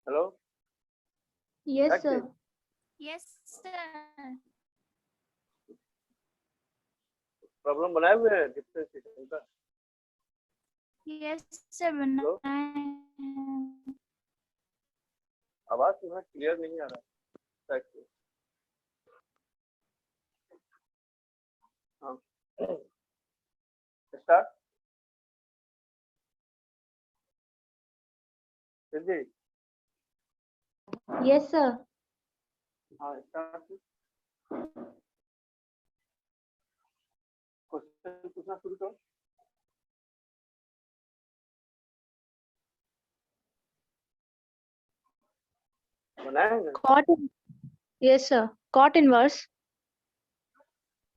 Hello Yes, sir. Yes, sir. Problem बनाए हुए हैं डिफरेंशिएशन का। Yes, sir. हेलो बनाए हैं। आवाज तुम्हारा क्लियर नहीं आ रहा। हाँ स्टार्ट सिद्धि। Yes, sir. हाँ स्टार्ट क्वेश्चन पूछना शुरू करो। बनाए हैं Cot. Yes, sir. Cot inverse.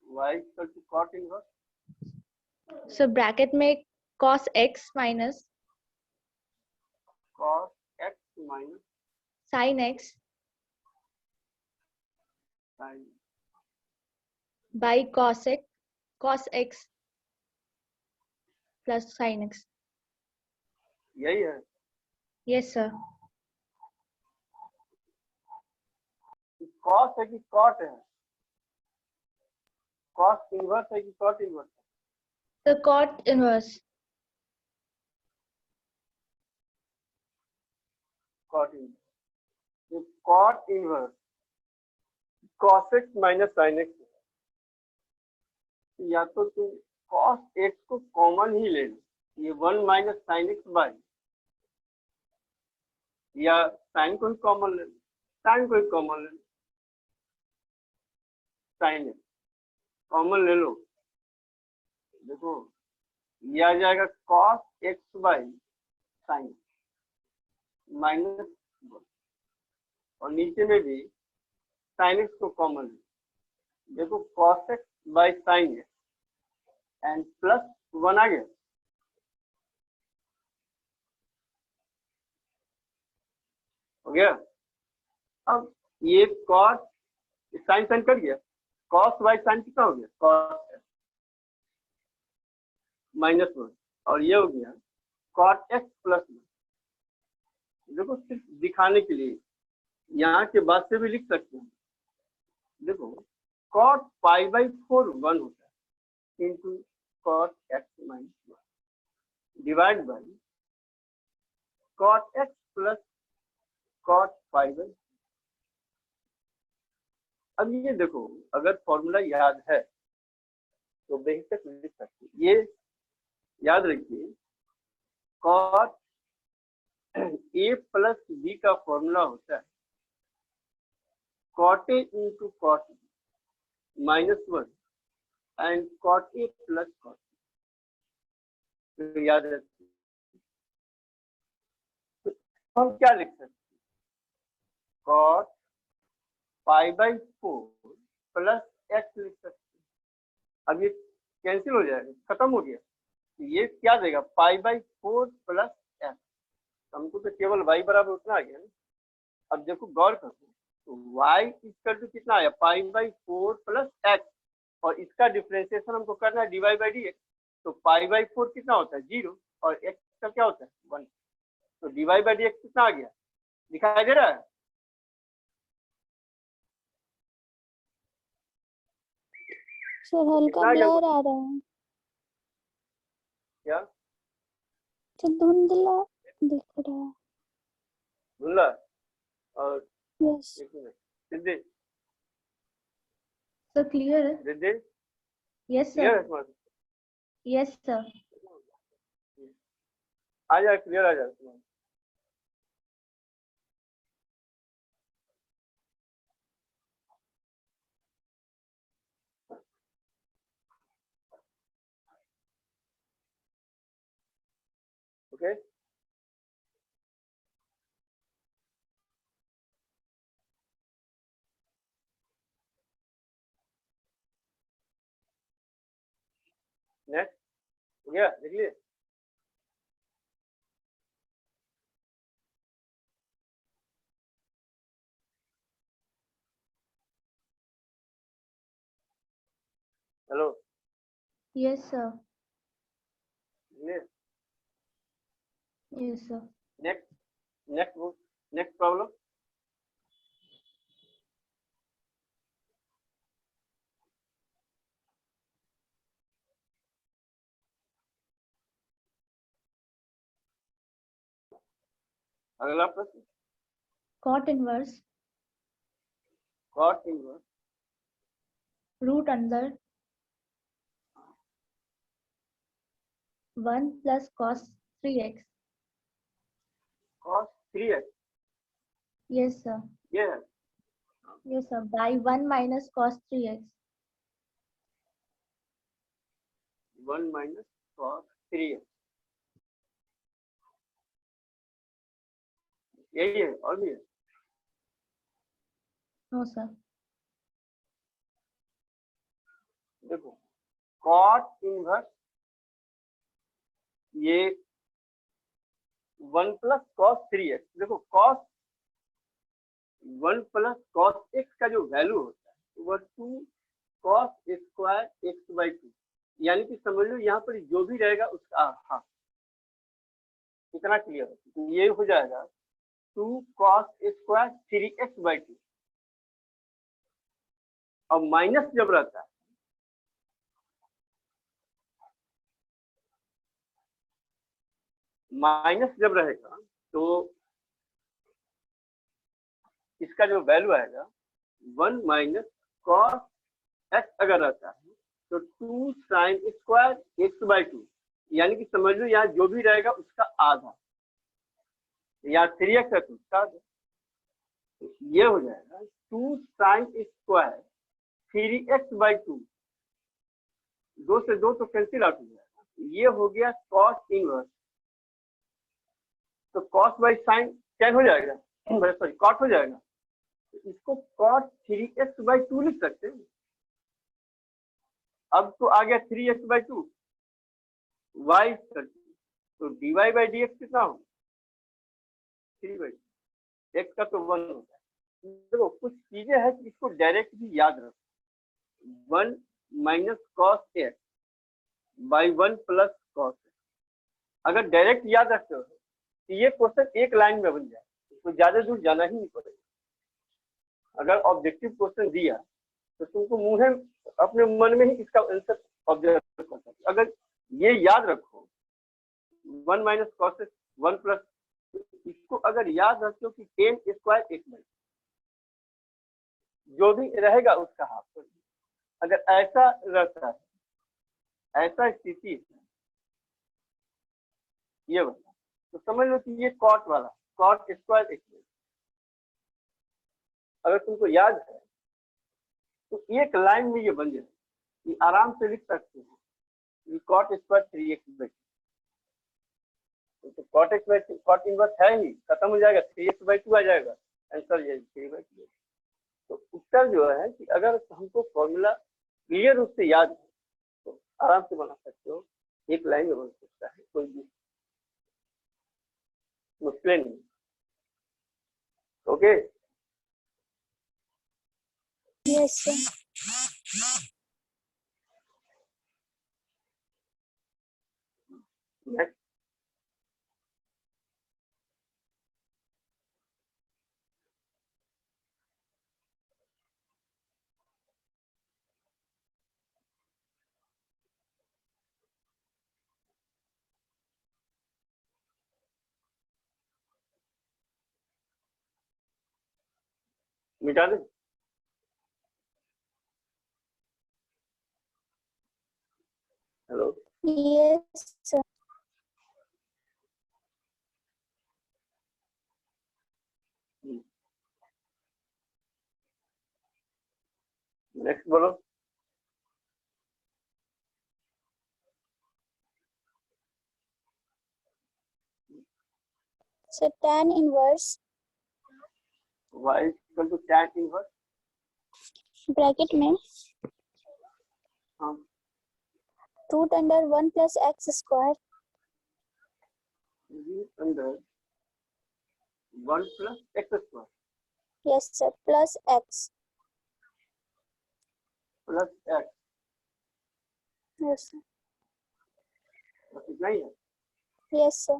y equal to cot inverse So bracket में cos x minus cos x minus sin x sin by cos x plus sin x. यही है। Yes, sir. cos है कि cot है? cos inverse है कि cot inverse है? The cot inverse. cot inverse ये cot inverse cos x minus sin x या तो तुम cos x को कॉमन ही ले लो, ये 1 माइनस sin x बाई, या sin को ही कॉमन ले लो, sin को ही कॉमन ले लो, sin x कॉमन ले लो। देखो ये आ जाएगा cos x by sin minus, और नीचे में भी sin x को कॉमन ले, देखो cos x by sin x and plus 1 आ गया। हो गया। अब ये cos sin sin कट गया, cos बाई sin कितना हो गया? cos माइनस 1, और ये हो गया cot x प्लस 1। देखो सिर्फ दिखाने के लिए यहाँ के बाद से भी लिख सकते हैं। देखो cot पाई बाई 4 1 होता है into cot x minus 1 divide by cot x plus cot pi by. अब ये देखो अगर फॉर्मूला याद है तो बेहतर लिख सकते हैं। ये याद रखिए cot a प्लस b का फॉर्मूला होता है cot a into cot minus 1 and cot a plus cot। तो याद रखिए तो हम क्या लिख सकते हैं? cot pi by 4 plus x लिख सकते हैं। अब ये कैंसिल हो जाएगा, खत्म हो गया। ये क्या देगा? Pi by 4 plus x। हमको तो केवल y बराबर उतना आ गया ना। अब देखो गौर करो तो y इक्वल टू कितना आया? पाई बाई 4 प्लस x, और इसका डिफरेंशिएशन हमको करना है dy बाई dx। तो पाई बाई 4 कितना होता है? 0, और x का क्या होता है? 1। तो dy बाई dx कितना आ गया? दिखाई दे रहा है? सर हल्का कितना आ गया? ब्लर आ रहा है, क्या तो धुंधला दिख रहा है। धुंधला? और यस एक मिनट सिद्धि, So clear? सिद्धि Yes, क्लियर है sir. तुम्हारा? Yes, sir. आ जाए, क्लियर आ जाए तुम्हारा। ओके नेक्स्ट हो गया, देख लिए। Hello Yes, sir. लिए। Yes, sir. Next next book next problem. अगला प्रश्न, Cot inverse cot inverse root under 1 plus cos 3x. cos 3x, Yes, sir. ये है Yes, sir. By 1 minus cos 3x. 1 minus cos 3x, यही है और भी है। No, sir. देखो cot इनवर्स ये 1 प्लस कॉस 3x, देखो कॉस 1 प्लस कॉस x का जो वैल्यू होता है वो 2 कॉस स्क्वायर एक्स बाई 2, यानी कि समझ लो यहाँ पर जो भी रहेगा उसका हाँ इतना क्लियर है, तो ये हो जाएगा 2 कॉस स्क्वायर 3x बाई 2। और माइनस जब रहता है माइनस जब रहेगा तो इसका जो वैल्यू आएगा 1 माइनस कॉस एक्स अगर रहता है तो 2 साइन स्क्वायर एक्स बाई 2, यानी कि समझ लो यहाँ जो भी रहेगा उसका आधा, यहाँ 3x है तो उसका आधा, तो ये हो जाएगा 2 साइन स्क्वायर 3x बाई 2, 2 से 2 तो कैंसिल आउट हो जाएगा, ये हो गया कॉस इनवर्स। तो कॉस बाई साइन टेन हो जाएगा, सॉरी कॉट हो जाएगा, तो इसको कॉट 3x बाई 2 लिख सकते हैं। अब तो आ गया 3x बाई 2 वाई करके, तो dy बाई dx कितना होगा 3 बाई x का तो 1 होता है। देखो कुछ चीजें हैं कि इसको डायरेक्ट भी याद रखो, 1 minus cos x by 1 plus cos x, अगर डायरेक्ट याद रखते हो तो ये क्वेश्चन एक लाइन में बन जाए, तो ज्यादा दूर जाना ही नहीं पड़ेगा। अगर ऑब्जेक्टिव क्वेश्चन दिया तो तुमको मुंह अपने मन में ही इसका आंसर ऑब्जर्व कर सकते। अगर ये याद रखो 1 माइनस कॉस एक्स 1 प्लस, इसको अगर याद रखो कि टेन स्क्वायर एक्स बाई, जो भी रहेगा उसका हाफ, अगर ऐसा रहता है, ऐसा स्थिति है ये वाला, तो समझ लो कि ये कॉट वाला कॉट स्क्वायर एक्स बाई, अगर तुमको याद है तो एक लाइन में ये बन जाए, ये आराम से लिख सकते हो, ये कॉट स्क्वायर 3x बाई, तो cot x by cot inverse है ही, खत्म हो जाएगा, 3x बाई 2 आ जाएगा, आंसर ये 3 बाई 2। तो उत्तर जो है कि अगर हमको फॉर्मूला क्लियर रूप से याद है तो आराम से बना सकते हो, एक लाइन में बन सकता है, कोई भी मुश्किल नहीं। Okay Yes, sir. नेक्स्ट, मिटा दे। Hello, Yes, sir. नेक्स्ट बोलो। So tan inverse y equal to tan inverse, bracket में हाँ root under 1 plus x square अंदर 1 plus x square yes sir plus x plus x, yes sir बस इतना ही है। yes sir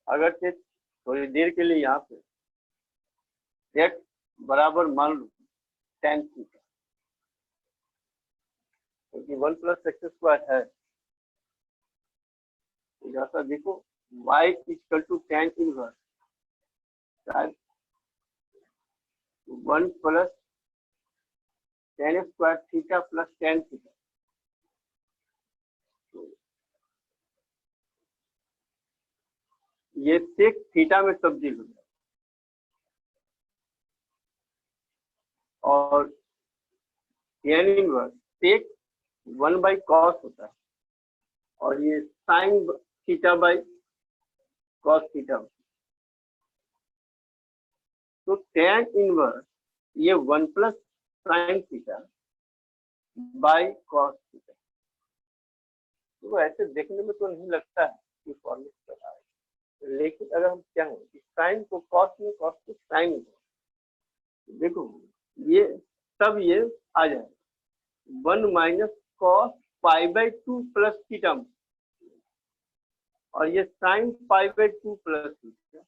अगर से थोड़ी देर के लिए यहाँ पे x बराबर मान लो tan थीटा, क्योंकि 1 + x² है, जैसा देखो y = tan inverse 1 + tan² theta plus tan theta. ये sec थीटा में तब्दील हो जाए और tan इनवर्स sec 1/cos होता है और ये sin θ/cos थीटा। तो tan इनवर्स ये 1 + sin θ/cos थीटा। तो ऐसे देखने में तो नहीं लगता है कि फॉर्मूला चला है, लेकिन अगर हम चाहें कि साइन को कॉस में, कॉस को साइन में, देखो ये तब ये आ जाएगा 1 - cos π/2 + थीटा और ये साइन π/2 + थीटा।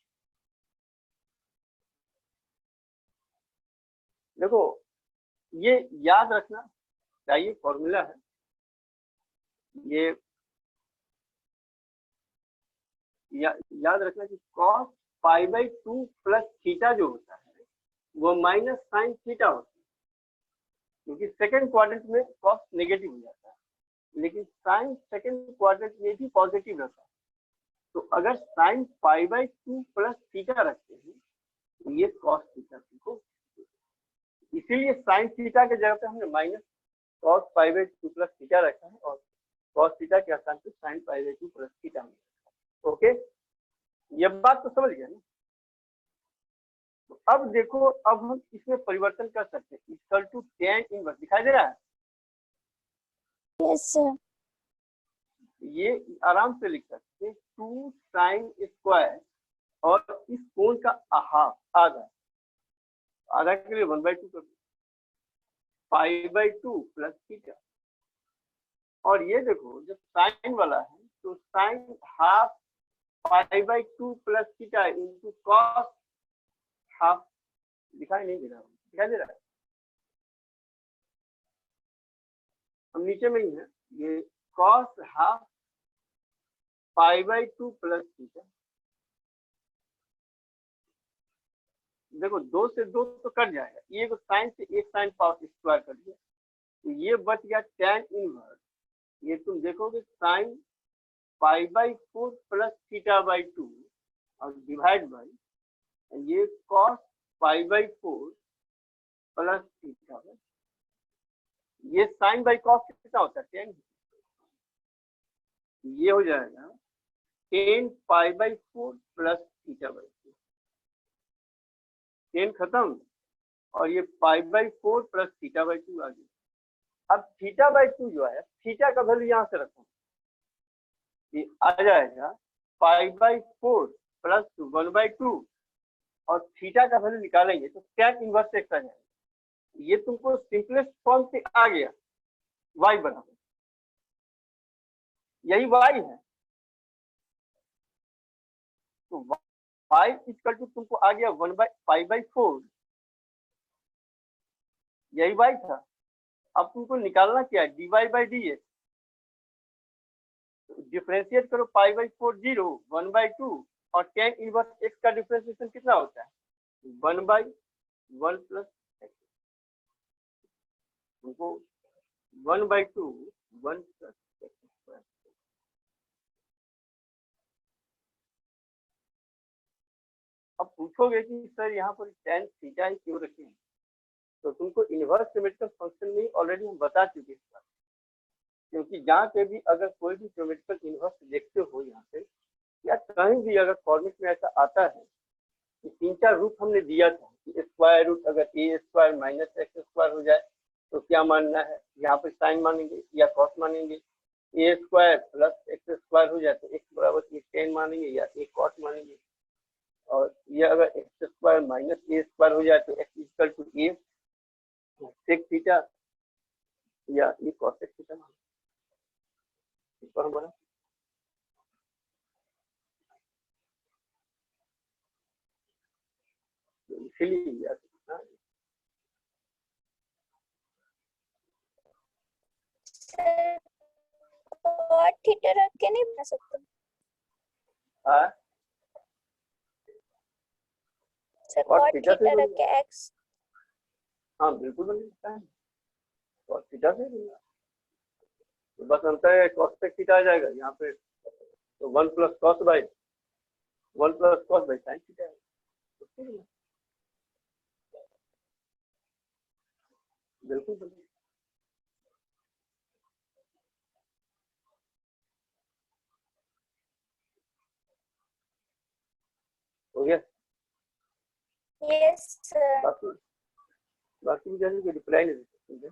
देखो ये याद रखना चाहिए, फॉर्मूला है ये, याद रखना कि cos π/2 + थीटा जो होता है वो माइनस साइन थीटा होता है, क्योंकि सेकंड क्वाड्रेंट में cos नेगेटिव हो जाता है, लेकिन साइन सेकंड क्वाड्रेंट में भी पॉजिटिव रहता है। तो अगर साइन π/2 + थीटा रखते हैं तो ये cos थीटा को, इसीलिए साइन थीटा के जगह पे हमने माइनस cos π/2 + थीटा रखा है और cos थीटा के स्थान पे साइन π/2 + थीटा। ओके, ये बात तो समझ गया ना। तो अब देखो, अब हम इसमें परिवर्तन कर सकते हैं, इक्वल टू tan इनवर्स दिखाई दे रहा है। Yes sir. ये आराम से लिख सकते हैं 2 sin² और इस कोण का हाफ आधा, आधा के लिए 1/2 कर दो, π/2 + थीटा। और ये देखो जब साइन वाला है तो sine half π/2 + theta into cos half, दिखाई नहीं दे रहा, दिखाई दे रहा है, हम नीचे में ही है, ये cos हाफ π/2 + थीटा। देखो 2 से 2 तो कट जाएगा, ये को साइन से एक साइन पावर स्क्वायर कर दिया, तो ये बच गया tan इनवर्स। ये तुम देखोगे साइन π/4 + θ/2 और डिवाइड बाय ये cos π/4 + थीटा। ये साइन बाई कॉस कितना होता है, 10। ये हो जाएगा 10 π/4 + θ/2, 10 खत्म और ये π/4 + θ/2 आ गया। अब θ/2 जो है, थीटा का वैल्यू यहाँ से रखो, ये आ जाएगा π/4 + 1/2 और थीटा का वैल्यू निकालेंगे तो tan इनवर्स x आ जाएगा। ये तुमको सिंपलेस्ट फॉर्म से आ गया, y बराबर, यही y है। तो y = तुमको आ गया 1/π/4, यही y था। अब तुमको निकालना क्या है, dy/dx, डिफरेंशिएट करो, π/4 0, 1/2 और tan इनवर्स x का डिफरेंशिएशन कितना होता है, 1/1 + x, तुमको 1/2 1 + x²। अब पूछोगे कि सर यहाँ पर tan थीटा ही क्यों रखे हैं, तो तुमको इनवर्स सिमेट्रिकल फंक्शन में ऑलरेडी हम बता चुके हैं, क्योंकि जहाँ पे भी अगर कोई भी सिमेट्रिकल इनवर्स देखते हो यहाँ पे या कहीं भी अगर फॉर्मेट में ऐसा आता है कि 3-4 रूप हमने दिया था कि स्क्वायर रूट अगर a² - x² हो जाए तो क्या मानना है, यहाँ पे साइन मानेंगे या कॉस मानेंगे, a² + x² हो जाए तो x बराबर tan मानेंगे या a cos मानेंगे, और ये अगर x² - a² हो जाए तो x = a sec थीटा या a cos थीटा मानेंगे। इस पर हमारा लीजिए। हाँ, सर cot थीटा रख के नहीं बना सकते? हाँ, सर cot cot थीटा से थीटा रख बनेगा। के x। हाँ बिल्कुल बन सकता है, cot थीटा से बनेगा। तो बस अंतर है, cos से थीटा आ जाएगा यहाँ पे, तो 1 plus cos by sine theta है। तो ठीक है, बिल्कुल बनेगा। हो गया। Yes sir. बाकी बाकी जैसे कि रिप्लाई नहीं दे सकते।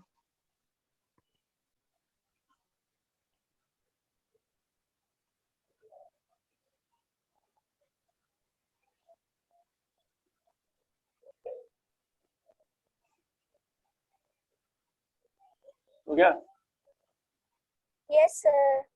हो गया। Yes sir.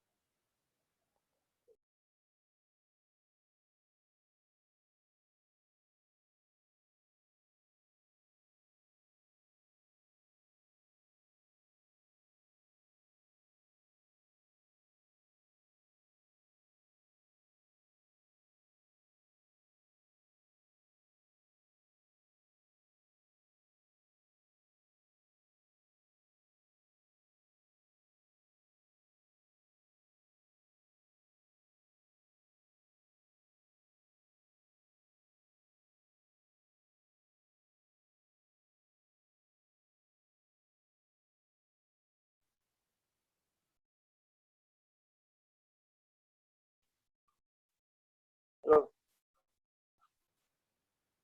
Hello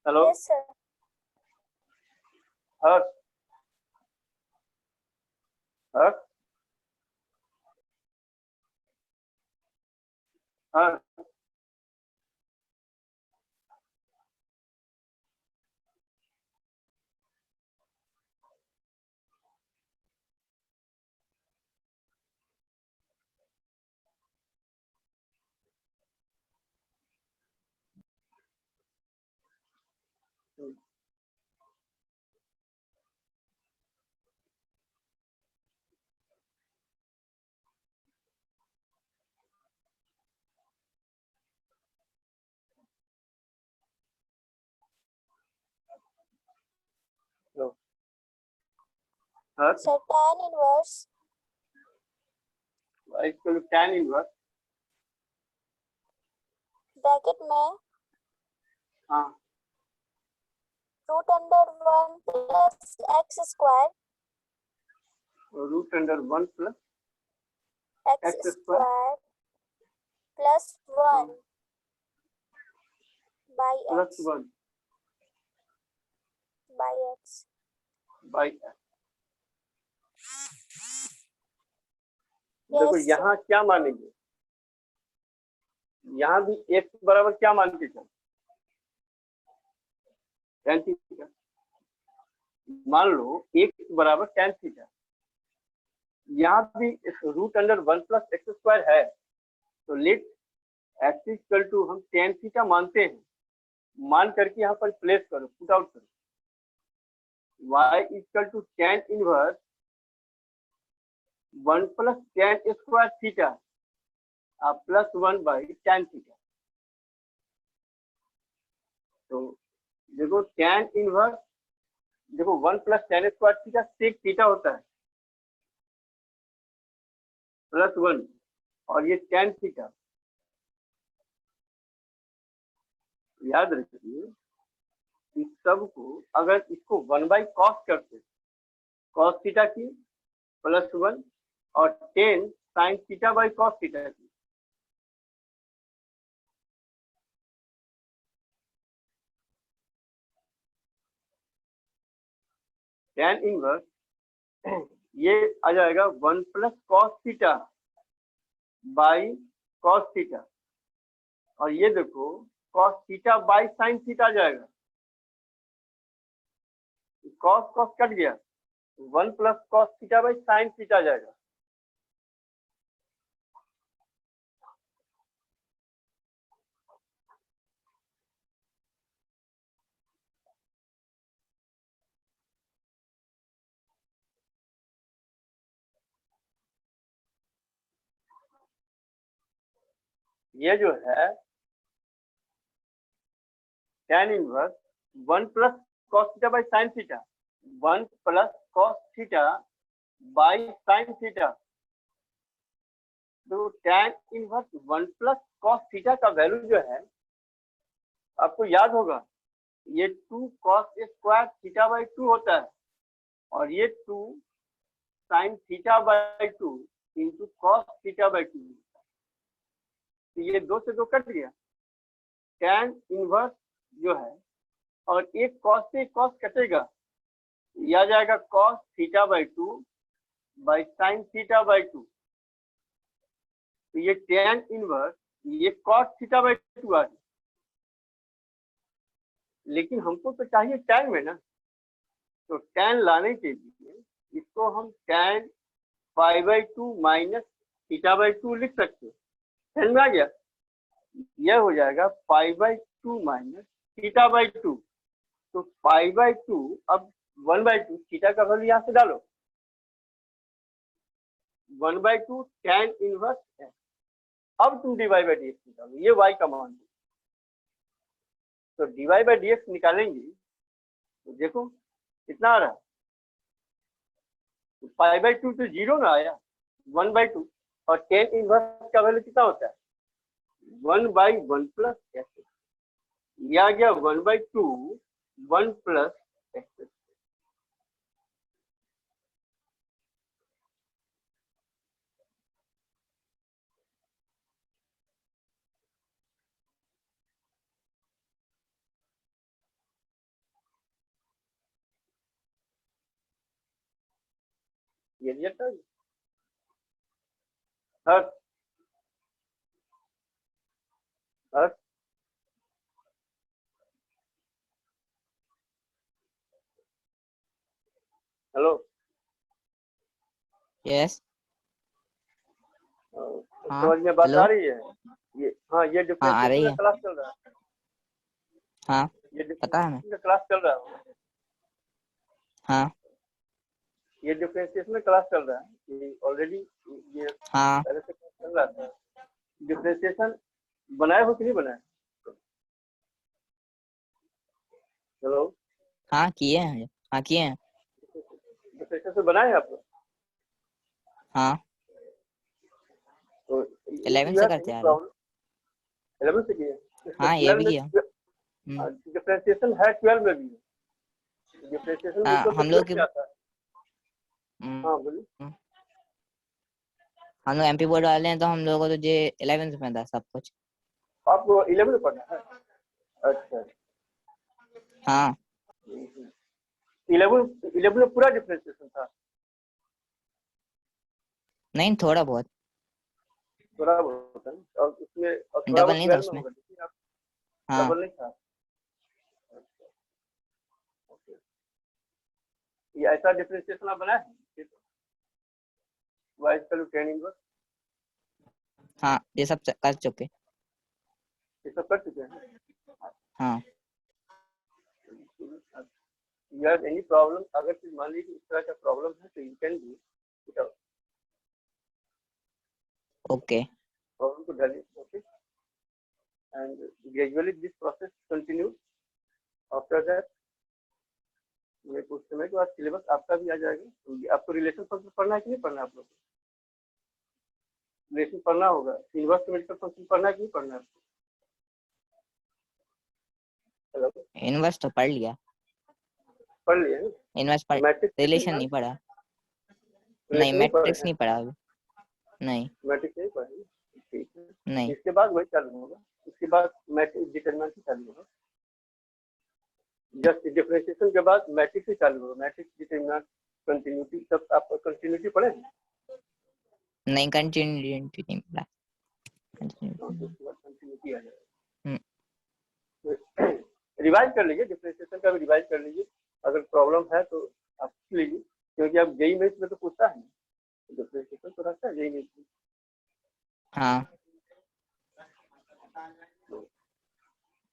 hello. Yes sir. Harsh Harsh Harsh. Hello Harsh. Sir tan inverse equal tan inverse. Bracket में हाँ, root under 1 plus x square root under 1 plus x x square square plus 1 by plus x 1 by x. By x. देखो yes यहाँ क्या मानेंगे, यहाँ भी x बराबर क्या मान के चल, tan थीटा। मान लो x बराबर tan थीटा, यहाँ भी root under 1 plus x square है, तो लेट x इक्वल टू हम tan थीटा मानते हैं, मान करके यहाँ पर प्लेस करो, पुट आउट करो। y equal to tan inverse 1 plus tan square theta plus 1 by tan theta. तो देखो tan इनवर्स, देखो 1 plus tan square theta sec theta होता है प्लस 1, और ये tan थीटा। याद रखिए इस सब को, अगर इसको 1 बाई कॉस करते, कॉस थीटा की प्लस 1 और 10 sine theta by cos theta की, tan इनवर्स ये आ जाएगा 1 plus cos theta by cos theta, और ये देखो cos theta by sine theta आ जाएगा। कॉस कॉस कट गया, 1 plus cos theta by sine theta आ जाएगा। ये जो है tan inverse 1 plus cos theta by sin theta, 1 plus cos theta by sin theta. तो tan inverse 1 plus cos theta का वैल्यू जो है आपको याद होगा, ये 2 cos स्क्वायर थीटा बाई 2 होता है और ये 2 sin theta by 2 into cos theta by 2। तो ये 2 से 2 कट गया, tan इनवर्स जो है और एक cos से cos कटेगा, ये आ जाएगा cos theta by 2 by sin theta by 2। तो ये tan इनवर्स ये cos थीटा बाई 2 आ गया। लेकिन हमको तो चाहिए tan में ना, तो tan लाने के लिए इसको हम tan pi by 2 minus theta by 2 लिख सकते हैं। समझ में आ गया? यह हो जाएगा pi by 2 minus theta by 2। तो पाई बाई 2 अब 1/2 थीटा का वैल्यू यहाँ से डालो, 1/2 tan इनवर्स है। अब तुम dy बाई dx निकालो, ये y का मान है। तो dy बाई dx निकालेंगे तो देखो कितना आ रहा है, पाई बाई 2 तो 0 ना आया, 1/2 और tan इनवर्स का वैल्यू कितना होता है 1/1 प्लस x। ये आ गया 1/2 1 प्लस x। ये रिजल्ट था। हर हर हेलो, यस। हाँ समझ में बात हेलो। आ रही है? ये हाँ, ये हाँ आ रही डिफरेंशिएशन का है। क्लास चल रहा है। हाँ ये पता है हमें। डिफरेंशिएशन का क्लास चल रहा है। हाँ ये डिफरेंशिएशन का क्लास चल रहा है। ये ऑलरेडी ये हाँ पहले से क्लास चल रहा था। डिफरेंशिएशन बनाए हो कि नहीं बनाए? हेलो, हाँ किए हैं। हाँ किए हैं। डिफरेंशिएशन बनाए हैं आप लोग? हाँ तो 11 से करते आ रहे हैं। 11 से किए? हाँ ये 12 भी में किया। डिफरेंशिएशन है, 12 में भी है। डिफरेंशिएशन हाँ बिल्कुल हम लोग की से आता है। हाँ बोलिए। हम लोग एमपी बोर्ड वाले हैं तो हम लोगों को तो जे 11 में था सब कुछ। आपको 11 में पढ़ना है? अच्छा, हाँ 11 में पूरा डिफरेंशिएशन था? नहीं थोड़ा बहुत। थोड़ा बहुत है ना? और उसमें और थोड़ा डबल बहुत नहीं था 12 में उसमें। होगा, लेकिन आप हाँ डबल नहीं था। अच्छा, ओके। ये ऐसा डिफरेंशिएशन आप बनाए हैं? y equal to tan inverse, हाँ ये सब कर चुके। ये सब कर चुके हैं। हाँ यू हैव एनी प्रॉब्लम? अगर फिर मान लीजिए इस तरह का प्रॉब्लम है तो you can do it out. Okay problem को ढालिए, okay, and gradually this process continue. After that ये कुछ समय के बाद सिलेबस आपका भी आ जाएगा। तो आपको रिलेशन फंक्शन पढ़ना है कि नहीं पढ़ना है? आप लोग रिलेशन पढ़ना होगा। इनवर्स सिमेट्रिकल फंक्शन पढ़ना है कि नहीं पढ़ना है? हेलो, इनवर्स तो पढ़ लिया। पढ़ लिए ना? इनवर्स पढ़, मैट्रिक्स रिलेशन नहीं पढ़ा। नहीं रिलेशन नहीं पढ़े मैट्रिक्स हैं? नहीं पढ़ा अभी। नहीं मैट्रिक्स नहीं पढ़े? ठीक है, नहीं। इसके बाद वही चालू होगा। इसके बाद मैट्रिक्स डिटरमिनेंट ही चालू होगा। जस्ट डिफरेंशिएशन के बाद मैट्रिक्स ही चालू होगा। मैट्रिक्स डिटरमिनेंट कंटिन्यूटी सब आप कंटिन्यूटी पढ़े हैं? नहीं कंटिन्यूटी नहीं पढ़ा। कंटिन्यूटी आ जाएगा। रिवाइज कर लीजिए, डिफरेंशिएशन का भी रिवाइज कर लीजिए। अगर प्रॉब्लम है तो आप पूछ लीजिए, क्योंकि आप जेई मेंस में तो पूछता है डिफरेंशिएशन तो रहता है जेई मेंस में। हाँ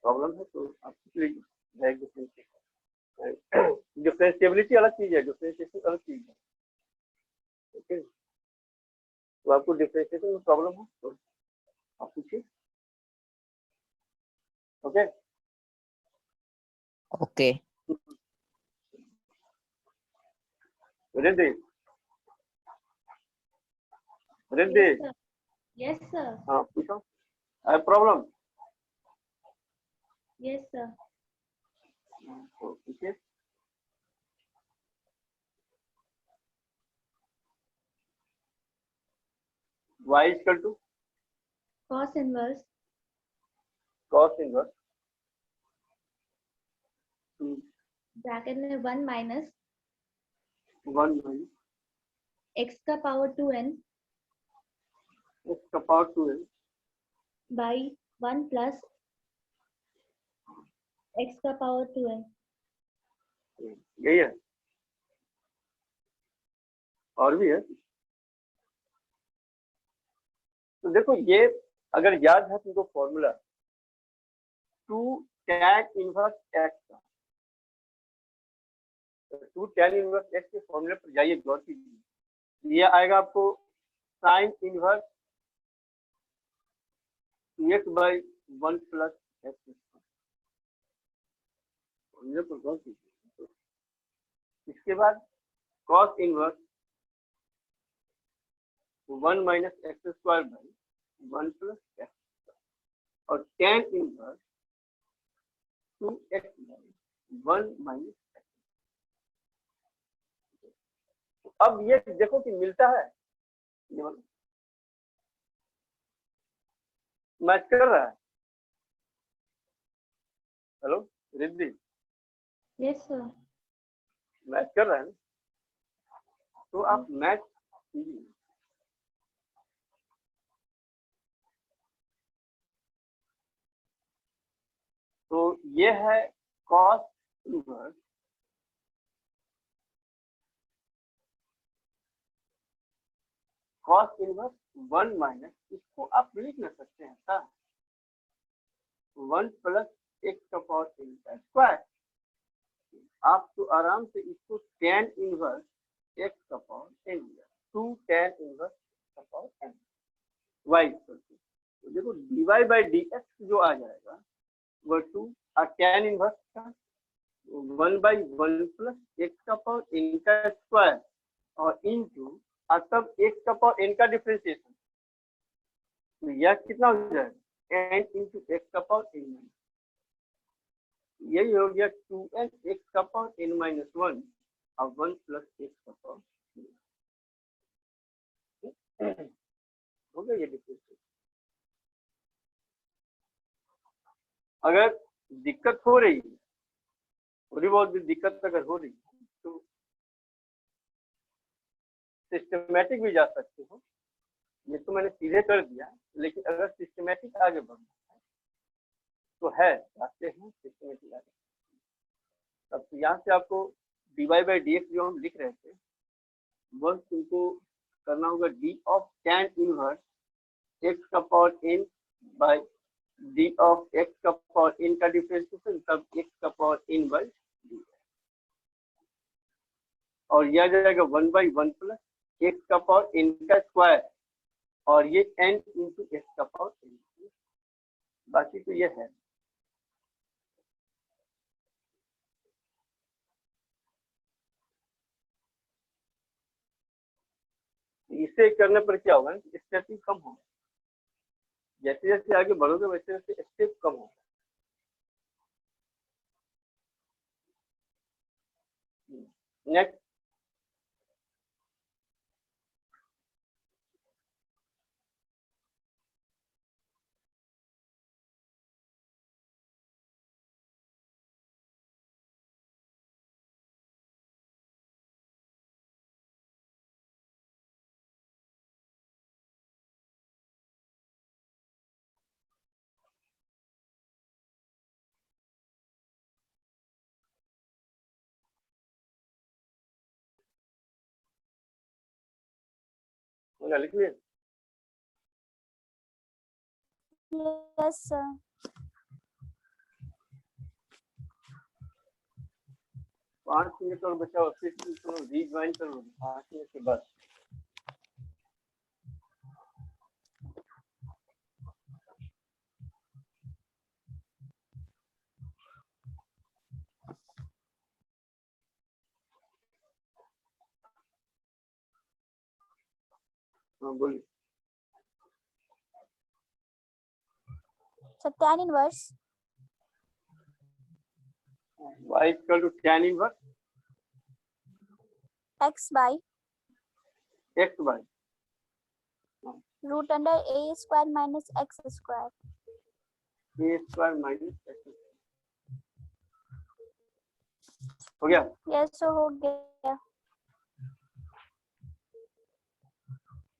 प्रॉब्लम है तो आप पूछ लीजिए। डिफरेंशिएबिलिटी अलग चीज है, डिफरेंशिएशन अलग चीज है। ओके, तो आपको डिफरेंशिएशन में प्रॉब्लम हो तो आप पूछिए। Okay okay Riddhi Riddhi Yes, sir. Yes, sir. हाँ पूछो प्रॉब्लम Yes, sir. पूछिए y equal to Cos inverse cos inverse bracket में 1 minus 1 माइनस x का पावर 2n x का power 2n by 1 plus x का पावर 2n. यही है और भी है तो देखो ये अगर याद है तुमको फॉर्मूला 2 tan इनवर्स x का 2 tan इनवर्स x के फॉर्मूले पर जाइए गौर कीजिए ये आएगा आपको sin inverse 2x by 1 plus x फॉर्मूले पर गौर कीजिए इसके बाद cos inverse 1 minus x square by 1 plus x और tan inverse 2x by 1 minus x। तो अब ये देखो कि मिलता है ये वाला मैच कर रहा है hello Riddhi Yes, sir. Match कर रहा है ना तो आप मैच कीजिए तो ये है cos inverse cos inverse 1 minus इसको आप लिख ना सकते हैं था 1 प्लस x का पावर n का स्क्वायर आप तो आराम से इसको tan इनवर्स x का पावर n लिया 2 tan इनवर्स का power n y equal to तो देखो dy by dx जो आ जाएगा वह 2 और tan इनवर्स का 1 by 1 प्लस x का पावर n का स्क्वायर और इनटू और तब x का पावर n का डिफरेंशिएशन तो यह कितना हो जाएगा n इंटू x का पावर n यही हो गया 2n x का पावर n माइनस 1 और 1 प्लस x का पावर हो गया ये डिफरेंशिएशन अगर दिक्कत हो रही है थोड़ी बहुत भी दिक्कत अगर हो रही है तो सिस्टमैटिक भी जा सकते हो ये तो मैंने सीधे कर दिया लेकिन अगर सिस्टमैटिक आगे बढ़ना है तो है जाते हैं सिस्टमैटिक आगे तब तो यहाँ से आपको dy by dx जो हम लिख रहे थे वह तुमको करना होगा d of tan inverse x का power n by d of x का पावर n का डिफरेंशिएशन तब x का पावर n बाय d और यह जाएगा 1 by 1 प्लस x का पावर n का स्क्वायर और ये n इंटू x का पावर n बाकी तो ये है इसे करने पर क्या होगा स्टेप कम होगा जैसे जैसे आगे बढ़ोगे वैसे वैसे स्टेप कम होगा नेक्स्ट लिख लिया Yes, sir. 5 मिनट और बचा हुआ फिर तुम रीज्वाइन करो 5 मिनट के बाद हाँ बोलिए। So tan inverse y equal to tan inverse x by x by root under a square minus x square. a square minus x हो गया। Yes, so हो गया।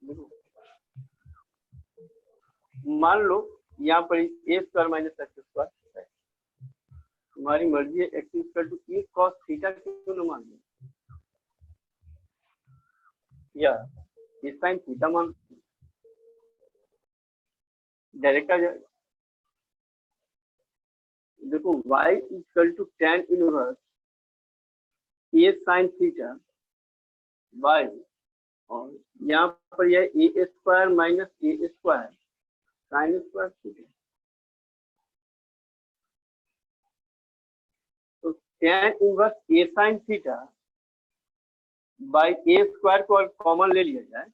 देखो, मान लो यहाँ पर a square minus x square, तुम्हारी मर्जी है x equal to e cos theta क्यों न मान लो, या e sin थीटा मान डायरेक्ट आ जाएगा। देखो y equal to tan inverse a sin theta y, और यहाँ पर यह a square minus a square sine square theta. तो tan inverse a sine theta by a square को अगर कॉमन ले लिया जाए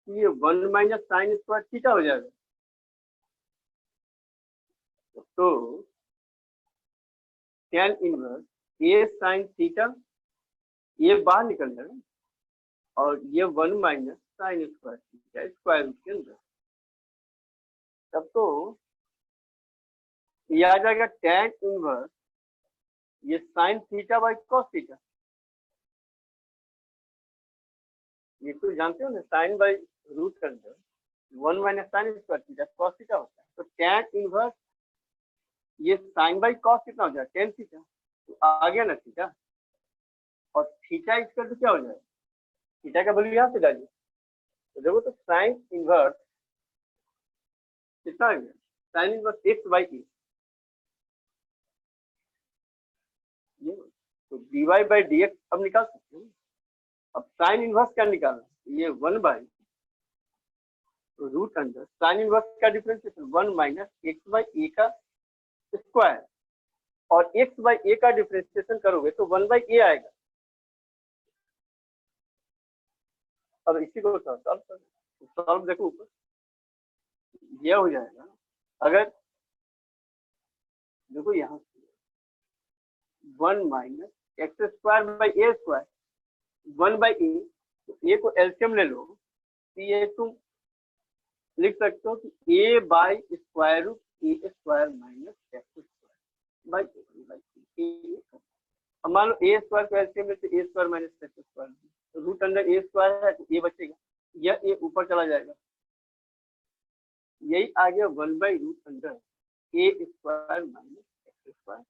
तो ये 1 माइनस साइन स्क्वायर थीटा हो जाएगा। तो tan inverse a sine theta ये बाहर निकल जाएगा और ये 1 minus sine square theta square root के अंदर, तब तो ये आ जाएगा tan इनवर्स ये sine theta by cos theta. ये तो जानते हो ना, साइन बाई रूट के अंदर 1 minus sine square theta cos theta होता है। तो tan इनवर्स ये साइन बाई कॉस कितना हो जाएगा, tan थीटा, तो आ गया ना थीटा, और थीटा इक्वल टू क्या हो जाएगा, थीटा का वैल्यू यहाँ से डालिए। तो देखो तो साइन इनवर्स कितना आ गया, sine inverse x by a, तो dy बाई डी एक्स अब निकाल सकते हैं। अब साइन इनवर्स क्या निकालना, ये 1 बाई रूट अंडर साइन इनवर्स का differentiation 1 minus x by a का स्क्वायर, और एक्स बाई ए का डिफरेंशिएशन करोगे तो 1 बाई ए आएगा। अब इसी को सॉल्व देखो ऊपर यह हो जाएगा। अगर देखो यहाँ 1 minus x square by a square 1 by a, तो ए को एलसीएम ले लो तो ये तुम लिख सकते हो कि a by square root a square minus x square by a. अब मान लो ए स्क्वायर को एलसीएम लेते a square minus x square, तो रूट अंडर ए स्क्वायर है तो ए बचेगा, यह ए ऊपर चला जाएगा, यही आ गया 1 बाई root under a square minus x square.